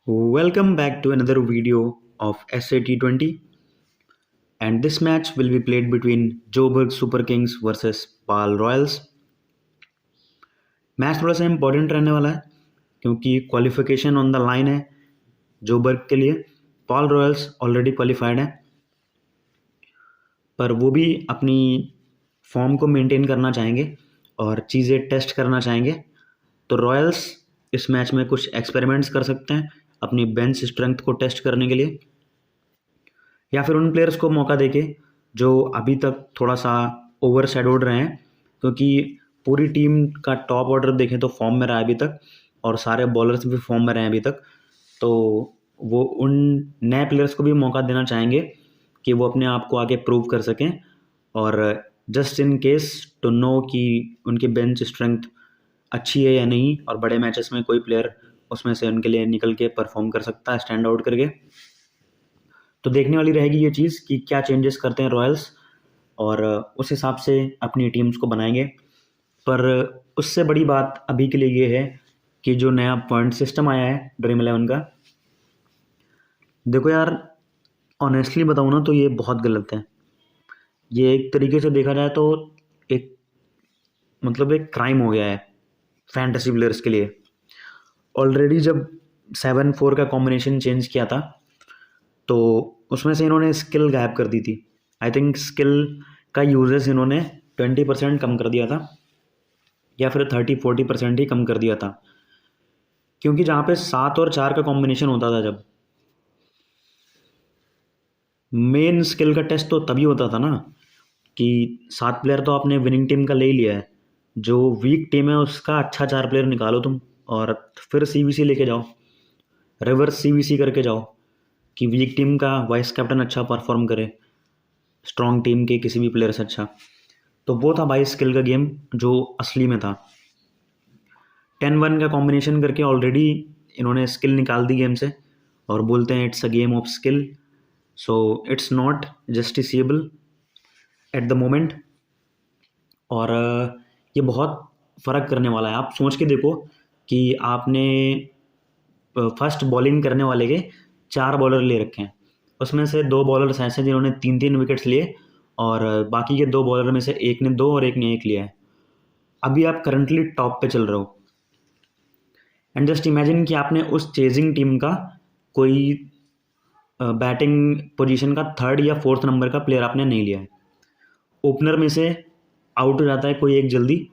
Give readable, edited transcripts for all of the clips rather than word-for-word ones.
Welcome back to another video of SA T20, and this match will be played between Joburg Super Kings versus Pal Royals. Match थोड़ा सा important रहने वाला है क्योंकि qualification on the line है Joburg के लिए। Paul Royals already qualified है, पर वो भी अपनी फॉर्म को मेंटेन करना चाहेंगे और चीज़ें टेस्ट करना चाहेंगे। तो रॉयल्स इस मैच में कुछ एक्सपेरिमेंट्स कर सकते हैं अपनी बेंच स्ट्रेंथ को टेस्ट करने के लिए, या फिर उन प्लेयर्स को मौका देके जो अभी तक थोड़ा सा ओवर शेडोड रहे हैं, क्योंकि पूरी टीम का टॉप ऑर्डर देखें तो फॉर्म में रहा है अभी तक और सारे बॉलर्स भी फॉर्म में रहे हैं अभी तक। तो वो उन नए प्लेयर्स को भी मौका देना चाहेंगे कि वो अपने आप को आगे प्रूव कर सकें, और just in case to know कि उनकी बेंच स्ट्रेंथ अच्छी है या नहीं, और बड़े मैचेस में कोई प्लेयर उसमें से उनके लिए निकल के परफॉर्म कर सकता है स्टैंड आउट करके। तो देखने वाली रहेगी ये चीज़ कि क्या चेंजेस करते हैं रॉयल्स, और उस हिसाब से अपनी टीम्स को बनाएंगे। पर उससे बड़ी बात अभी के लिए ये है कि जो नया पॉइंट सिस्टम आया है ड्रीम 11 का, देखो यार ऑनेस्टली बताऊँ ना तो ये बहुत गलत है। ये एक तरीके से देखा जाए तो एक एक क्राइम हो गया है फैंटेसी प्लेयर्स के लिए। ऑलरेडी जब 7-4 का कॉम्बिनेशन चेंज किया था तो उसमें से इन्होंने स्किल गायब कर दी थी। आई थिंक स्किल का यूजेस इन्होंने 20% कम कर दिया था, या फिर 30-40% ही कम कर दिया था, क्योंकि जहाँ पे 7 और 4 का कॉम्बिनेशन होता था, जब मेन स्किल का टेस्ट तो तभी होता था ना कि 7 प्लेयर तो आपने विनिंग टीम का ले ही लिया है, जो वीक टीम है उसका अच्छा 4 प्लेयर निकालो तुम, और फिर सीवीसी लेके जाओ, रिवर्स सीवीसी करके जाओ कि वीक टीम का वाइस कैप्टन अच्छा परफॉर्म करे स्ट्रॉन्ग टीम के किसी भी प्लेयर से अच्छा। तो वो था भाई स्किल का गेम जो असली में था। 10-1 का कॉम्बिनेशन करके ऑलरेडी इन्होंने स्किल निकाल दी गेम से, और बोलते हैं it's a game of skill, so it's not justiciable at the moment. और ये बहुत फ़र्क करने वाला है। आप सोच के देखो कि आपने फर्स्ट बॉलिंग करने वाले के 4 बॉलर ले रखे हैं, उसमें से 2 बॉलर्स ऐसे हैं जिन्होंने 3-3 विकेट्स लिए, और बाकी के 2 बॉलर में से एक ने 2 और एक ने 1 लिया है। अभी आप करंटली टॉप पे चल रहे हो, एंड जस्ट इमेजिन कि आपने उस चेजिंग टीम का कोई बैटिंग पोजीशन का 3rd या 4th नंबर का प्लेयर आपने नहीं लिया है। ओपनर में से आउट हो जाता है कोई एक जल्दी,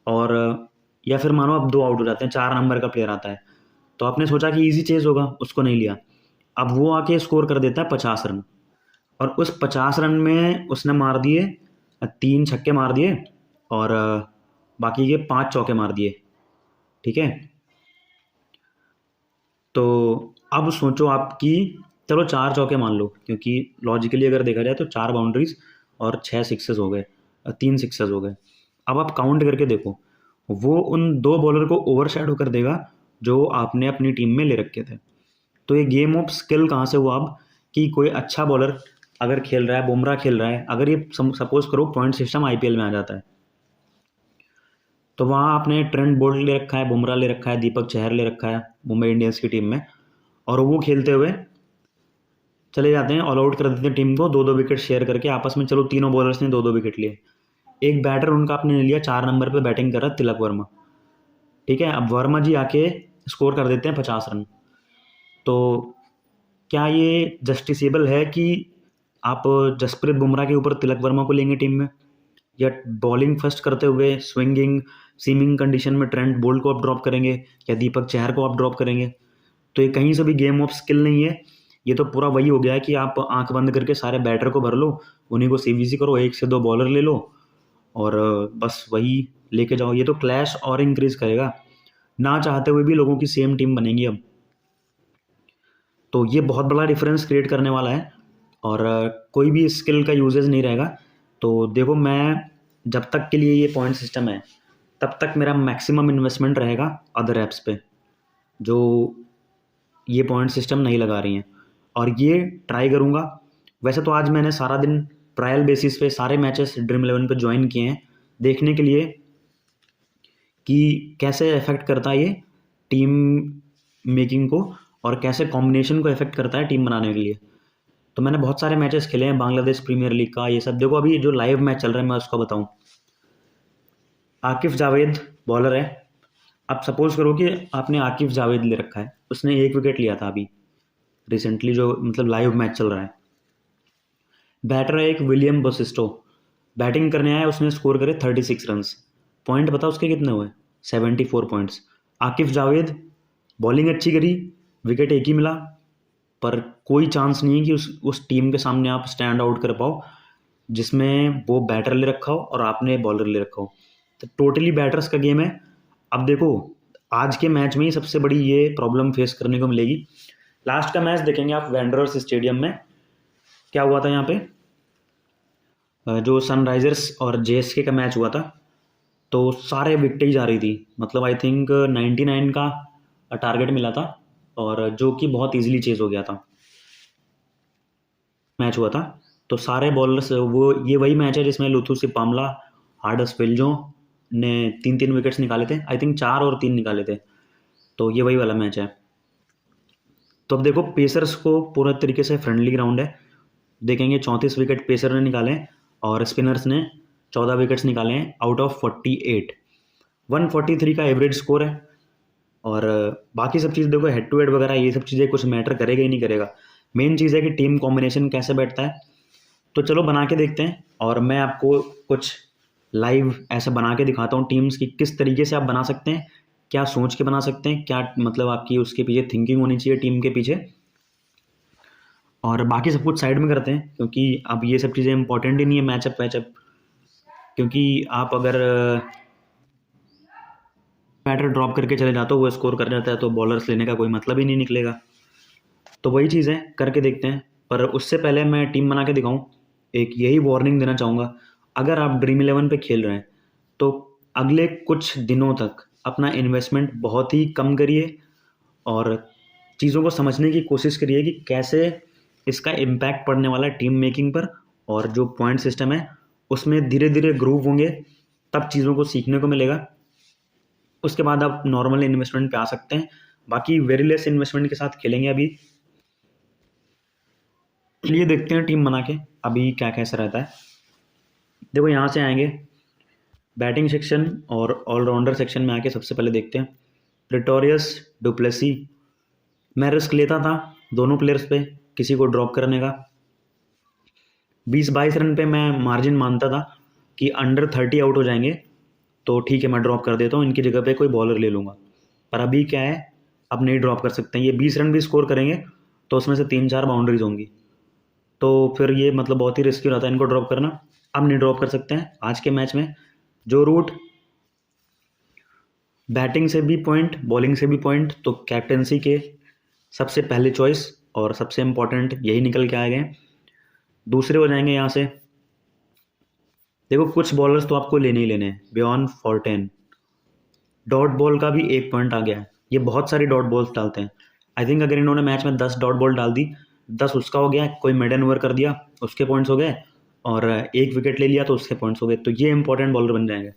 और या फिर मानो अब 2 आउट हो जाते हैं, 4 नंबर का प्लेयर आता है, तो आपने सोचा कि इजी चेज होगा, उसको नहीं लिया। अब वो आके स्कोर कर देता है 50 रन, और उस 50 रन में उसने मार दिए 3 छक्के मार दिए, और बाकी के 5 चौके मार दिए। ठीक है, तो अब सोचो आपकी, चलो 4 चौके मान लो, क्योंकि लॉजिकली अगर देखा जाए तो 4 बाउंड्रीज और 6 सिक्सेस हो गए, 3 सिक्सेस हो गए। अब आप काउंट करके देखो, वो उन 2 बॉलर को ओवर शैडो कर देगा जो आपने अपनी टीम में ले रखे थे। तो ये गेम ऑफ स्किल कहाँ से हुआ अब, कि कोई अच्छा बॉलर अगर खेल रहा है, बुमराह खेल रहा है, अगर ये सपोज करो पॉइंट सिस्टम आईपीएल में आ जाता है, तो वहाँ आपने ट्रेंट बोल्ट ले रखा है, बुमराह ले रखा है, दीपक चहर ले रखा है मुंबई इंडियंस की टीम में, और वो खेलते हुए चले जाते हैं, ऑल आउट कर देते हैं टीम को 2-2 विकेट शेयर करके आपस में। चलो तीनों बॉलर्स ने 2-2 विकेट लिए, एक बैटर उनका आपने ले लिया, 4 नंबर पे बैटिंग कर रहा है तिलक वर्मा। ठीक है, अब वर्मा जी आके स्कोर कर देते हैं 50 रन। तो क्या ये जस्टिसेबल है कि आप जसप्रीत बुमराह के ऊपर तिलक वर्मा को लेंगे टीम में, या बॉलिंग फर्स्ट करते हुए स्विंगिंग सीमिंग कंडीशन में ट्रेंट बोल्ट को आप ड्रॉप करेंगे, या दीपक चहर को आप ड्रॉप करेंगे? तो ये कहीं से भी गेम ऑफ स्किल नहीं है, ये तो पूरा वही हो गया है कि आप आंख बंद करके सारे बैटर को भर लो, उन्हीं को सीवीसी करो, 1 से 2 बॉलर ले लो, और बस वही लेके जाओ। ये तो क्लैश और इंक्रीज करेगा, ना चाहते हुए भी लोगों की सेम टीम बनेगी अब। तो ये बहुत बड़ा डिफरेंस क्रिएट करने वाला है, और कोई भी स्किल का यूजेस नहीं रहेगा। तो देखो, मैं जब तक के लिए ये पॉइंट सिस्टम है तब तक मेरा मैक्सिमम इन्वेस्टमेंट रहेगा अदर ऐप्स पे जो ये पॉइंट सिस्टम नहीं लगा रही हैं, और ये ट्राई करूँगा। वैसे तो आज मैंने सारा दिन ट्रायल बेसिस पे सारे मैचेस ड्रीम 11 पे ज्वाइन किए हैं, देखने के लिए कि कैसे अफेक्ट करता है ये टीम मेकिंग को, और कैसे कॉम्बिनेशन को इफेक्ट करता है टीम बनाने के लिए। तो मैंने बहुत सारे मैचेस खेले हैं बांग्लादेश प्रीमियर लीग का, ये सब। देखो अभी जो लाइव मैच चल रहा है मैं उसको बताऊं। आकिफ जावेद बॉलर है। अब सपोज करो कि आपने आकिफ जावेद ले रखा है, उसने 1 विकेट लिया था अभी रिसेंटली, जो मतलब लाइव मैच चल रहा है। बैटर है एक विलियम बसिस्टो, बैटिंग करने आया, उसने स्कोर करे 36 रन्स। पॉइंट पता उसके कितने हुए? 74 पॉइंट्स। आकिफ जावेद बॉलिंग अच्छी करी, विकेट एक ही मिला, पर कोई चांस नहीं है कि उस टीम के सामने आप स्टैंड आउट कर पाओ जिसमें वो बैटर ले रखा हो और आपने बॉलर ले रखा हो। तो टोटली बैटर्स का गेम है। अब देखो आज के मैच में ही सबसे बड़ी ये प्रॉब्लम फेस करने को मिलेगी। लास्ट का मैच देखेंगे आप वेंडरर्स स्टेडियम में, क्या हुआ था यहाँ पे, जो सनराइजर्स और जेएसके का मैच हुआ था, तो सारे विकेटें जा रही थी। मतलब आई थिंक 99 का टारगेट मिला था, और जो कि बहुत इजीली चेज हो गया था। मैच हुआ था तो सारे बॉलर्स, वो ये वही मैच है जिसमें लुथु सिपामला, हार्डस विल्जो ने 3-3 विकेट्स निकाले थे, आई थिंक 4 और 3 निकाले थे। तो ये वही वाला मैच है। तो अब देखो पेसर्स को पूरा तरीके से फ्रेंडली ग्राउंड है, देखेंगे 34 विकेट पेसर ने निकाले हैं और स्पिनर्स ने 14 विकेट्स निकाले हैं आउट ऑफ 48। 143 का एवरेज स्कोर है। और बाकी सब चीज़ देखो, हेड टू हेड वगैरह ये सब चीज़ें कुछ मैटर करेगा ही नहीं करेगा। मेन चीज़ है कि टीम कॉम्बिनेशन कैसे बैठता है। तो चलो बना के देखते हैं, और मैं आपको कुछ लाइव ऐसा बना के दिखाता हूँ टीम्स की किस तरीके से आप बना सकते हैं, क्या सोच के बना सकते हैं, क्या मतलब आपकी उसके पीछे थिंकिंग होनी चाहिए टीम के पीछे। और बाकी सब कुछ साइड में करते हैं, क्योंकि अब ये सब चीज़ें इंपॉर्टेंट ही नहीं है मैचअप वैचअप। क्योंकि आप अगर बैटर ड्रॉप करके चले जाते हो, वो स्कोर कर जाता है, तो बॉलर्स लेने का कोई मतलब ही नहीं निकलेगा। तो वही चीज़ है, करके देखते हैं। पर उससे पहले मैं टीम बना के दिखाऊं, एक यही वार्निंग देना चाहूँगा, अगर आप ड्रीम 11 पे खेल रहे हैं तो अगले कुछ दिनों तक अपना इन्वेस्टमेंट बहुत ही कम करिए, और चीज़ों को समझने की कोशिश करिए कि कैसे इसका इम्पैक्ट पड़ने वाला है टीम मेकिंग पर, और जो पॉइंट सिस्टम है उसमें धीरे धीरे ग्रूव होंगे, तब चीज़ों को सीखने को मिलेगा। उसके बाद आप नॉर्मल इन्वेस्टमेंट पे आ सकते हैं। बाकी वेरी लेस इन्वेस्टमेंट के साथ खेलेंगे अभी। चलिए देखते हैं टीम बना के अभी क्या कैसा रहता है। देखो यहाँ से आएंगे बैटिंग सेक्शन और ऑलराउंडर सेक्शन में आके सबसे पहले देखते हैं प्रेटोरियस डुप्लेसी। मैं रिस्क लेता था दोनों प्लेयर्स पे किसी को ड्रॉप करने का। 20-22 रन पे मैं मार्जिन मानता था कि अंडर 30 आउट हो जाएंगे तो ठीक है मैं ड्रॉप कर देता हूँ, इनकी जगह पे कोई बॉलर ले लूँगा। पर अभी क्या है, अब नहीं ड्रॉप कर सकते हैं। ये 20 रन भी स्कोर करेंगे तो उसमें से 3-4 बाउंड्रीज होंगी, तो फिर ये मतलब बहुत ही रिस्की रहता है इनको ड्रॉप करना। अब नहीं ड्रॉप कर सकते हैं आज के मैच में। जो रूट बैटिंग से भी पॉइंट, बॉलिंग से भी पॉइंट, तो कैप्टेंसी के सबसे पहले चॉइस और सबसे इम्पोर्टेंट यही निकल के आए गए। दूसरे हो जाएंगे यहाँ से, देखो कुछ बॉलर्स तो आपको लेने ही लेने हैं। बियॉन फॉर्टेन डॉट बॉल का भी 1 पॉइंट आ गया है, ये बहुत सारी डॉट बॉल्स डालते हैं। आई थिंक अगर इन्होंने मैच में 10 डॉट बॉल डाल दी, 10 उसका हो गया, कोई मिडन ओवर कर दिया उसके पॉइंट्स हो गए, और 1 विकेट ले लिया तो उसके पॉइंट्स हो गए, तो ये इंपॉर्टेंट बॉलर बन जाएंगे।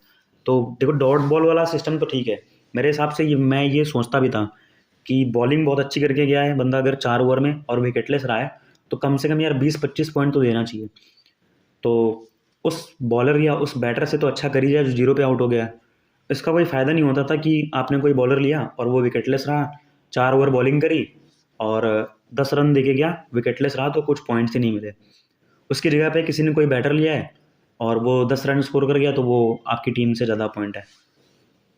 तो देखो डॉट बॉल वाला सिस्टम तो ठीक है मेरे हिसाब से। मैं ये सोचता भी था कि बॉलिंग बहुत अच्छी करके गया है बंदा, अगर 4 ओवर में और विकेटलेस रहा है तो कम से कम यार 20-25 पॉइंट तो देना चाहिए। तो उस बॉलर या उस बैटर से तो अच्छा कर ही जाए जो 0 पे आउट हो गया। इसका कोई फ़ायदा नहीं होता था कि आपने कोई बॉलर लिया और वो विकेटलेस रहा, 4 ओवर बॉलिंग करी और 10 रन दे के गया, विकेटलेस रहा तो कुछ पॉइंट्स ही नहीं मिले। उसकी जगह पे किसी ने कोई बैटर लिया है और वो 10 रन स्कोर कर गया, तो वो आपकी टीम से ज़्यादा पॉइंट है।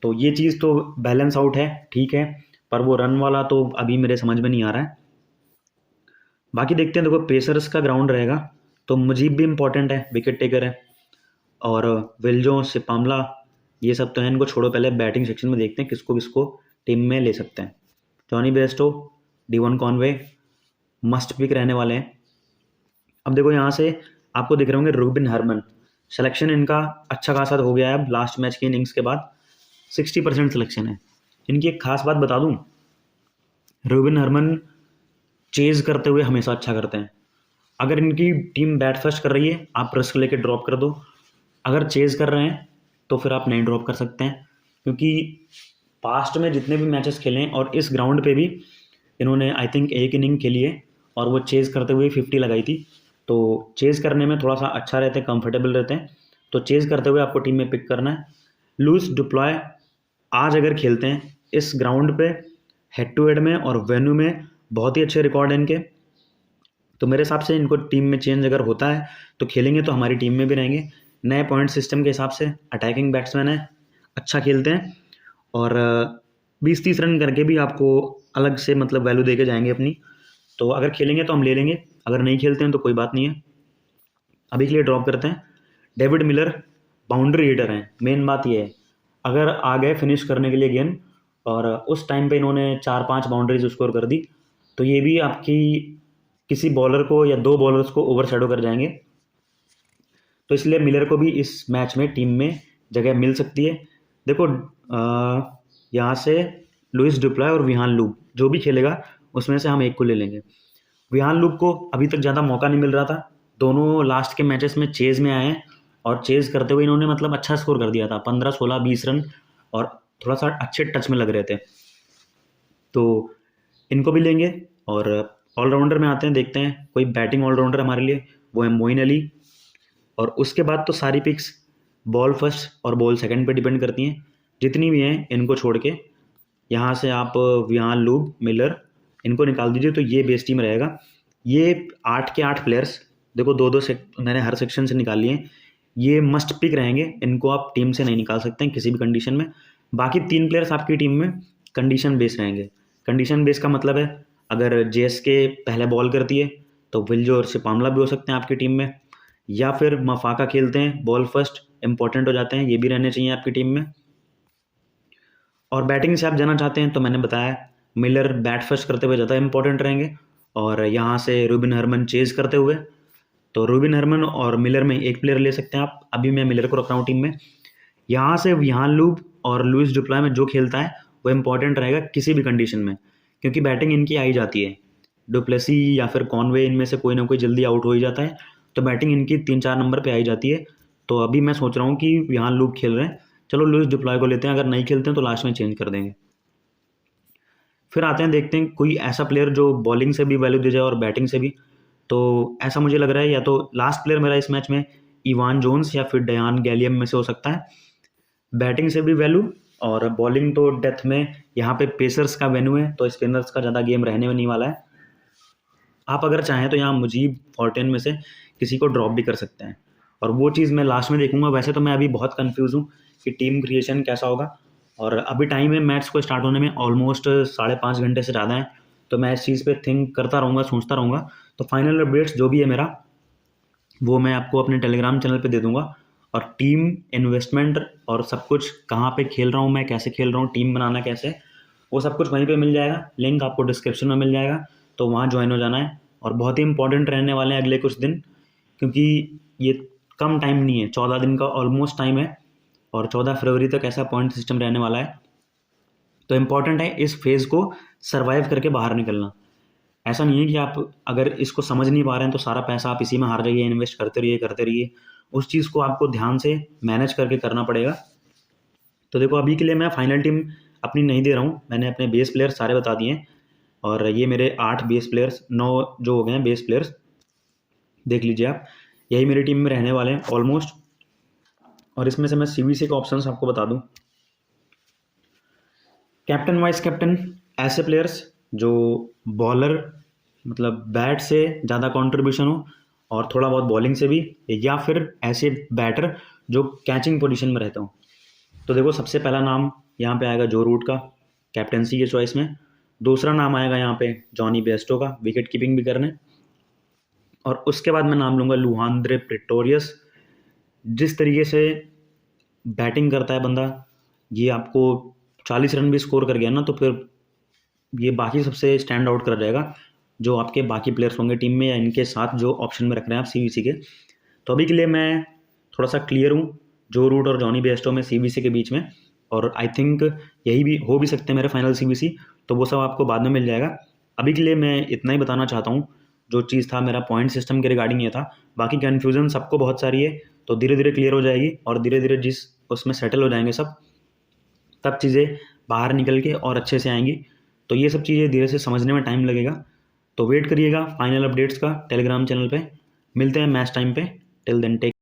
तो ये चीज़ तो बैलेंस आउट है, ठीक है, पर वो रन वाला तो अभी मेरे समझ में नहीं आ रहा है। बाकी देखते हैं। देखो पेसर्स का ग्राउंड रहेगा, तो मुजीब भी इंपॉर्टेंट है, विकेट टेकर है, और विल्जो सिपामला ये सब तो है। इनको छोड़ो, पहले बैटिंग सेक्शन में देखते हैं किसको किसको टीम में ले सकते हैं। Jonny Bairstow, Devon Conway must pick रहने वाले हैं। अब देखो यहाँ से आपको दिख रहे होंगे रूबिन हरमन, सिलेक्शन इनका अच्छा खासा हो गया है अब लास्ट मैच की इनिंग्स के बाद, 60% सिलेक्शन है। इनकी एक खास बात बता दूं, रूबिन हरमन चेज करते हुए हमेशा अच्छा करते हैं। अगर इनकी टीम बैट फर्स्ट कर रही है आप रिस्क लेके ड्रॉप कर दो, अगर चेज कर रहे हैं तो फिर आप नहीं ड्रॉप कर सकते हैं, क्योंकि पास्ट में जितने भी मैचेस खेले हैं और इस ग्राउंड पे भी इन्होंने आई थिंक एक इनिंग खेली है और वो चेज़ करते हुए 50 लगाई थी। तो चेज़ करने में थोड़ा सा अच्छा रहते हैं, कंफर्टेबल रहते हैं, तो चेज़ करते हुए आपको टीम में पिक करना है। लुइस डुप्लॉय आज अगर खेलते हैं इस ग्राउंड पे हेड टू हेड में और वेन्यू में, बहुत ही अच्छे रिकॉर्ड हैं इनके, तो मेरे हिसाब से इनको टीम में चेंज अगर होता है तो खेलेंगे तो हमारी टीम में भी रहेंगे। नए पॉइंट सिस्टम के हिसाब से अटैकिंग बैट्समैन है, अच्छा खेलते हैं और 20-30 रन करके भी आपको अलग से मतलब वैल्यू दे के जाएंगे अपनी। तो अगर खेलेंगे तो हम ले लेंगे, अगर नहीं खेलते हैं तो कोई बात नहीं है, अभी के लिए ड्रॉप करते हैं। डेविड मिलर बाउंड्री हिटर हैं, मेन बात ये है अगर आ गए फिनिश करने के लिए गेंद और उस टाइम पे इन्होंने 4-5 बाउंड्रीज स्कोर कर दी तो ये भी आपकी किसी बॉलर को या 2 बॉलर्स को ओवर शैडो कर जाएंगे। तो इसलिए मिलर को भी इस मैच में टीम में जगह मिल सकती है। देखो यहाँ से लुइस डुप्लॉय और विहान लूप जो भी खेलेगा उसमें से हम एक को ले लेंगे। विहान लूप को अभी तक ज़्यादा मौका नहीं मिल रहा था, दोनों लास्ट के मैचेस में चेज़ में आए हैं और चेज़ करते हुए इन्होंने मतलब अच्छा स्कोर कर दिया था, 15, 16, 20 रन और थोड़ा सा अच्छे टच में लग रहे थे, तो इनको भी लेंगे। और ऑलराउंडर में आते हैं, देखते हैं कोई बैटिंग ऑलराउंडर हमारे लिए, वो है मोइन अली। और उसके बाद तो सारी पिक्स बॉल फर्स्ट और बॉल सेकंड पे डिपेंड करती हैं, जितनी भी हैं इनको छोड़ के यहाँ से आप विहान लूप मिलर इनको निकाल दीजिए तो ये बेस टीम रहेगा। ये 8 के 8 प्लेयर्स देखो, 2-2 मैंने हर सेक्शन से निकाल लिए हैं, ये मस्ट पिक रहेंगे, इनको आप टीम से नहीं निकाल सकते हैं किसी भी कंडीशन में। बाकी 3 प्लेयर्स आपकी टीम में कंडीशन बेस रहेंगे। कंडीशन बेस का मतलब है अगर जेएसके पहले बॉल करती है तो विल्जो और शिपामला भी हो सकते हैं आपकी टीम में, या फिर मफाका खेलते हैं बॉल फर्स्ट इंपॉर्टेंट हो जाते हैं, ये भी रहने चाहिए आपकी टीम में। और बैटिंग से आप जाना चाहते हैं तो मैंने बताया मिलर बैट फर्स्ट करते हुए ज़्यादा इंपॉर्टेंट रहेंगे और यहाँ से रूबिन हरमन चेज़ करते हुए, तो रूबिन हरमन और मिलर में एक प्लेयर ले सकते हैं आप, अभी मैं मिलर को रख रहा हूँ टीम में। यहाँ से विहान लूप और लुइस डुप्लॉय में जो खेलता है वो इंपॉर्टेंट रहेगा किसी भी कंडीशन में, क्योंकि बैटिंग इनकी आई जाती है, डुप्लेसी या फिर कॉनवे इनमें से कोई ना कोई जल्दी आउट हो ही जाता है, तो बैटिंग इनकी 3-4 नंबर पे आई जाती है। तो अभी मैं सोच रहा हूँ कि विहान लूप खेल रहे हैं, चलो लुइस डुप्लॉय को लेते हैं, अगर नहीं खेलते हैं तो लास्ट में चेंज कर देंगे। फिर आते हैं, देखते हैं कोई ऐसा प्लेयर जो बॉलिंग से भी वैल्यू दे जाए और बैटिंग से भी, तो ऐसा मुझे लग रहा है या तो लास्ट प्लेयर मेरा इस मैच में इवान जोन्स या फिर डयान गैलियम में से हो सकता है। बैटिंग से भी वैल्यू और बॉलिंग तो डेथ में यहाँ पे पेसर्स का वेन्यू है तो स्पिनर्स का ज़्यादा गेम रहने में नहीं वाला है। आप अगर चाहें तो यहाँ मुजीब फॉर्टेन में से किसी को ड्रॉप भी कर सकते हैं और वो चीज़ मैं लास्ट में देखूंगा। वैसे तो मैं अभी बहुत कंफ्यूज हूँ कि टीम क्रिएशन कैसा होगा, और अभी टाइम है मैच को स्टार्ट होने में ऑलमोस्ट 5.5 घंटे से ज़्यादा है, तो मैं इस चीज़ पे थिंक करता रहूँगा, सोचता रहूँगा। तो फाइनल अपडेट्स जो भी है मेरा वो मैं आपको अपने टेलीग्राम चैनल पे दे दूँगा, और टीम इन्वेस्टमेंट और सब कुछ कहाँ पे खेल रहा हूँ मैं, कैसे खेल रहा हूँ, टीम बनाना कैसे, वो सब कुछ वहीं पे मिल जाएगा, लिंक आपको डिस्क्रिप्शन में मिल जाएगा, तो वहाँ ज्वाइन हो जाना है। और बहुत ही इंपॉर्टेंट रहने वाले हैं अगले कुछ दिन, क्योंकि ये कम टाइम नहीं है, 14 दिन का ऑलमोस्ट टाइम है और 14 फरवरी तक ऐसा पॉइंट सिस्टम रहने वाला है। तो इम्पॉर्टेंट है इस फेज़ को सर्वाइव करके बाहर निकलना। ऐसा नहीं है कि आप अगर इसको समझ नहीं पा रहे हैं तो सारा पैसा आप इसी में हार जाइए, इन्वेस्ट करते रहिए, उस चीज़ को आपको ध्यान से मैनेज करके करना पड़ेगा। तो देखो अभी के लिए मैं फाइनल टीम अपनी नहीं दे रहा हूँ, मैंने अपने बेस प्लेयर्स सारे बता दिए हैं, और ये मेरे 8 बेस प्लेयर्स 9 जो हो गए हैं बेस प्लेयर्स, देख लीजिए आप, यही मेरी टीम में रहने वाले हैं ऑलमोस्ट। और इसमें से मैं सीवीसी के ऑप्शंस आपको बता दूं, कैप्टन वाइस कैप्टन ऐसे प्लेयर्स जो बॉलर मतलब बैट से ज़्यादा कंट्रीब्यूशन हो और थोड़ा बहुत बॉलिंग से भी, या फिर ऐसे बैटर जो कैचिंग पोजीशन में रहता हो। तो देखो सबसे पहला नाम यहाँ पे आएगा जो रूट का कैप्टनसी के चॉइस में, दूसरा नाम आएगा यहाँ पे जॉनी बेस्टो का, विकेट कीपिंग भी करने, और उसके बाद मैं नाम लूँगा लुहांद्रे प्रेटोरियस। जिस तरीके से बैटिंग करता है बंदा, ये आपको 40 रन भी स्कोर कर गया ना तो फिर ये बाकी सबसे स्टैंड आउट कर जाएगा जो आपके बाकी प्लेयर्स होंगे टीम में या इनके साथ जो ऑप्शन में रख रहे हैं आप सीवीसी के। तो अभी के लिए मैं थोड़ा सा क्लियर हूँ जो रूट और जॉनी बेस्टो में सीवीसी के बीच में, और आई थिंक यही भी हो भी सकते हैं मेरे फाइनल सीवीसी, तो वो सब आपको बाद में मिल जाएगा। अभी के लिए मैं इतना ही बताना चाहता हूँ, जो चीज़ था मेरा पॉइंट सिस्टम के रिगार्डिंग ये था, बाकी कन्फ्यूजन सबको बहुत सारी है तो धीरे धीरे क्लियर हो जाएगी, और धीरे धीरे जिस उसमें सेटल हो जाएंगे सब, तब चीज़ें बाहर निकल के और अच्छे से आएंगी। तो ये सब चीज़ें धीरे से समझने में टाइम लगेगा, तो वेट करिएगा फाइनल अपडेट्स का टेलीग्राम चैनल पे। मिलते हैं मैच टाइम पे। Till then take